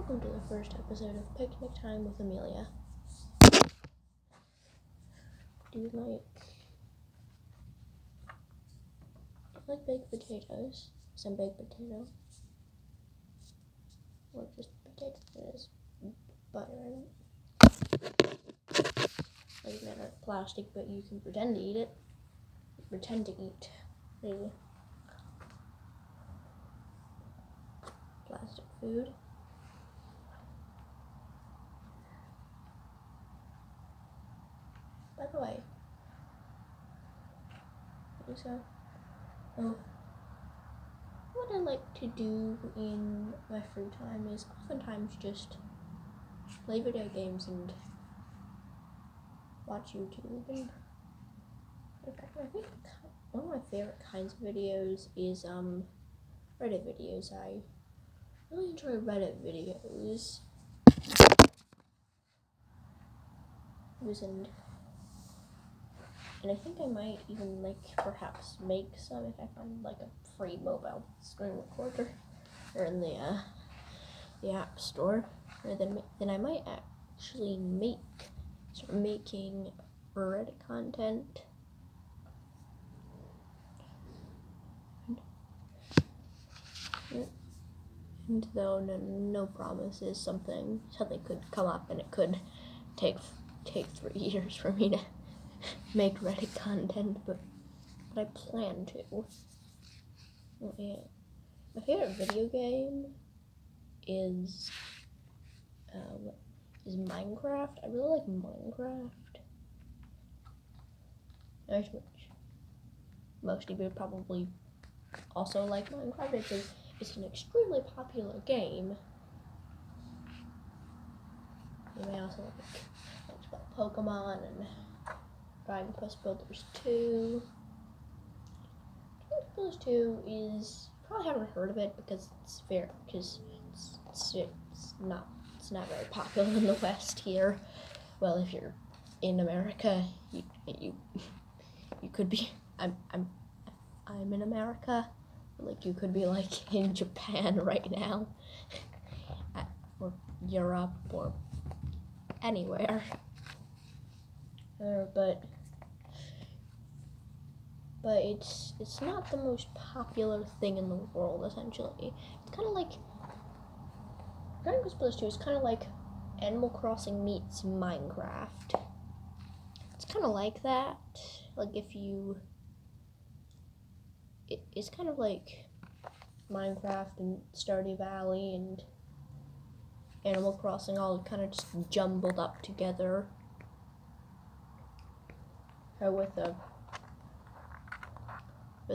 welcome to the first episode of Picnic Time with Amelia. Do you like baked potatoes? Some baked potato? Or just potatoes that has butter in it? Like made out of plastic, but you can pretend to eat it. Pretend to eat the plastic food. By the way, what I like to do in my free time is oftentimes just play video games and watch YouTube. And in fact, I think one of my favorite kinds of videos is Reddit videos. I really enjoy Reddit videos. And I think I might even perhaps make some if I find a free mobile screen recorder or in the app store. Or then I might actually start making Reddit content. And though no promises, something could come up and it could take 3 years for me to make Reddit content, but I plan to. Yeah. My favorite video game is Minecraft. I really like Minecraft. Most of you probably also like Minecraft. It's an extremely popular game. You may also like Pokemon and Dragon Quest Builders 2. Dragon Quest Builders 2 is probably haven't heard of it because it's not very popular in the West here. Well, if you're in America, you could be. I'm in America. You could be in Japan right now, or Europe, or anywhere. But it's not the most popular thing in the world. Essentially, it's kind of like Dragon Quest Builders 2 is kind of like Animal Crossing meets Minecraft. It's kind of like that. It's kind of like Minecraft and Stardew Valley and Animal Crossing all kind of just jumbled up together, with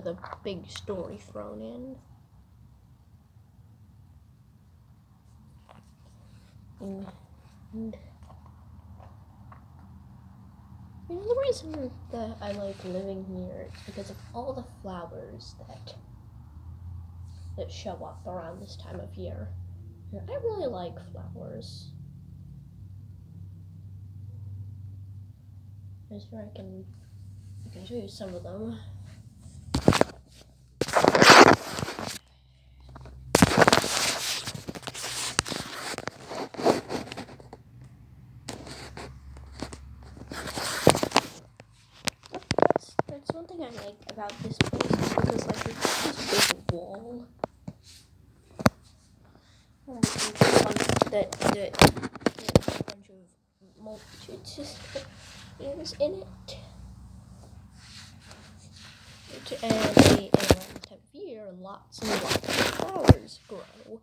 a big story thrown in. And the reason that I like living here is because of all the flowers that show up around this time of year. I really like flowers. I'm sure I can show you some of them. That's one thing I like about this place is because it's this big wall. That a bunch of multitudes is in it. And around this time of year, lots and lots of flowers grow.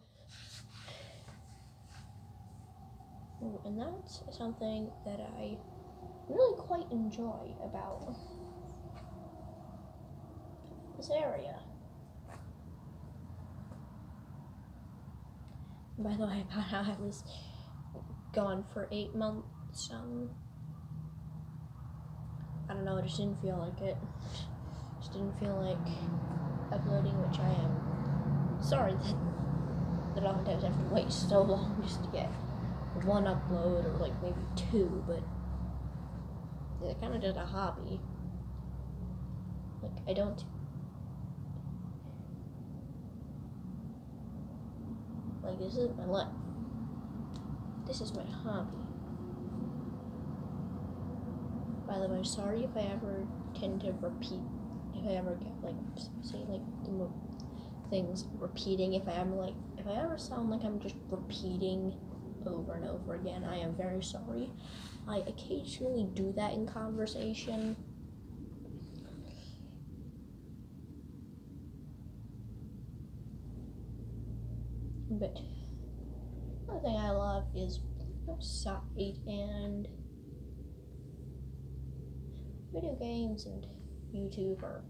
And that's something that I really quite enjoy about this area. By the way, about how I was gone for 8 months. I don't know, it just didn't feel like it. Just didn't feel like uploading, which I am sorry that oftentimes I have to wait so long just to get one upload or maybe 2, but it's kind of just a hobby. I don't. This is my life. this is my hobby. By the way, sorry if I ever tend to repeat, if I ever get like, say like the things repeating, if I ever sound like I'm just repeating over and over again, I am very sorry. I occasionally do that in conversation. But another thing I love is outside, and video games and YouTube are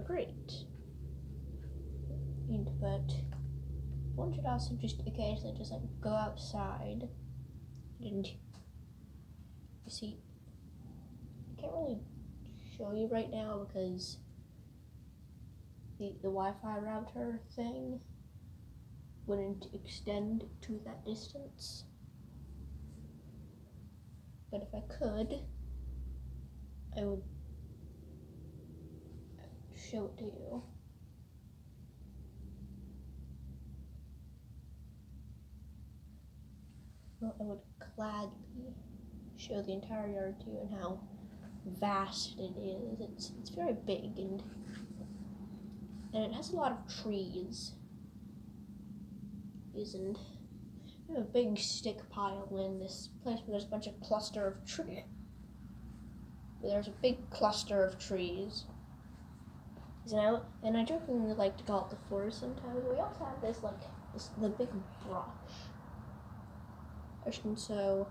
great. But one should also just occasionally just like go outside. And you see, I can't really show you right now because the Wi-Fi router thing wouldn't extend to that distance. But if I could, I would show it to you. Well, I would gladly show the entire yard to you and how vast it is. It's very big and it has a lot of trees. And we have a big stick pile in this place where there's a bunch of cluster of trees. There's a big cluster of trees. And I jokingly like to call it the forest sometimes. We also have the big brush. And so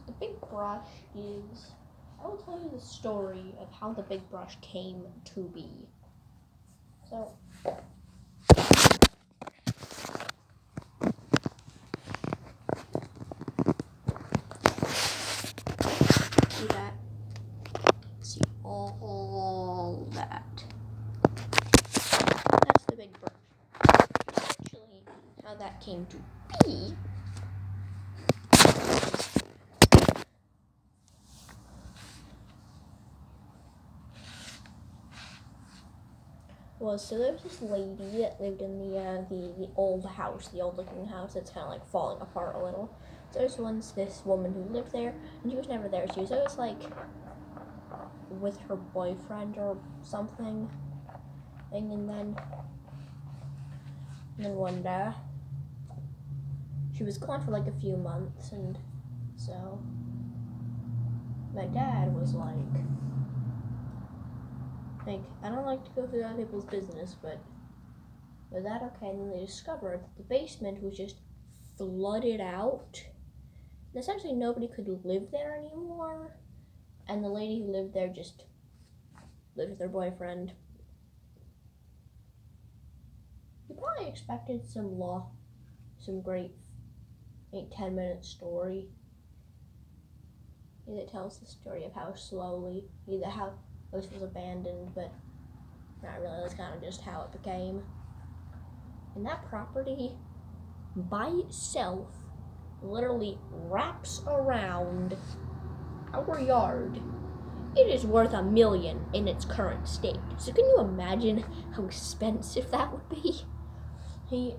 the big brush is, I will tell you the story of how the big brush came to be. So, see that? See all that. That's the big brush. Essentially, how that came to be was, so there was this lady that lived in the old house, the old looking house that's kind of like falling apart a little. So there was once this woman who lived there, and she was never there. She was always like with her boyfriend or something. And then one day she was gone for like a few months, and so my dad was like, I don't like to go through other people's business, but was that okay? And then they discovered that the basement was just flooded out. And essentially nobody could live there anymore. And the lady who lived there just lived with her boyfriend. You probably expected some great 8-10 minute story. It tells the story of how slowly, how this was abandoned, but not really. That's kind of just how it became. And that property, by itself, literally wraps around our yard. It is worth $1 million in its current state. So can you imagine how expensive that would be?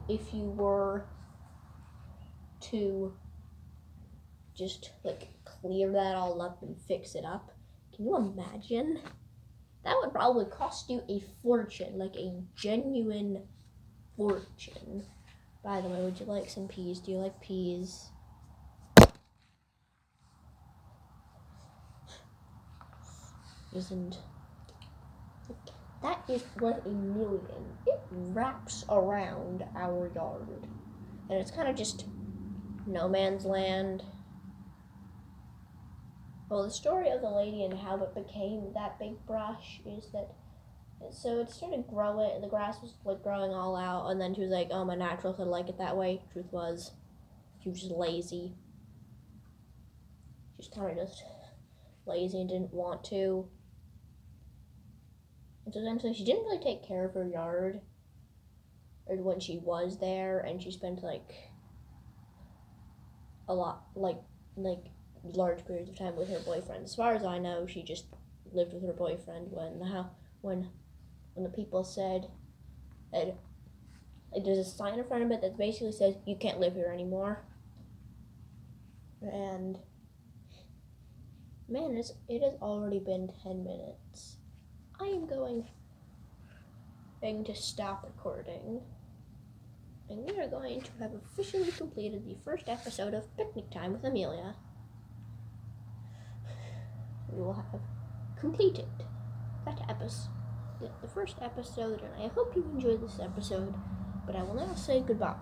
If you were to just clear that all up and fix it up. Can you imagine? That would probably cost you a fortune, like a genuine fortune. By the way, would you like some peas? Do you like peas? That is worth $1 million. It wraps around our yard. And it's kind of just no man's land. Well, the story of the lady and how it became that big brush is that, so it started growing, and the grass was growing all out, and then she was like, oh, my naturals, I like it that way. Truth was, she was just lazy. She was kind of just lazy and didn't want to. And so eventually she didn't really take care of her yard, or when she was there, and she spent a lot, large periods of time with her boyfriend. As far as I know, she just lived with her boyfriend when when the people said that there's a sign in front of it that basically says you can't live here anymore. And man, it has already been 10 minutes. I am going to stop recording. And we are going to have officially completed the first episode of Picnic Time with Amelia. We will have completed that episode, the first episode, and I hope you enjoyed this episode, but I will now say goodbye.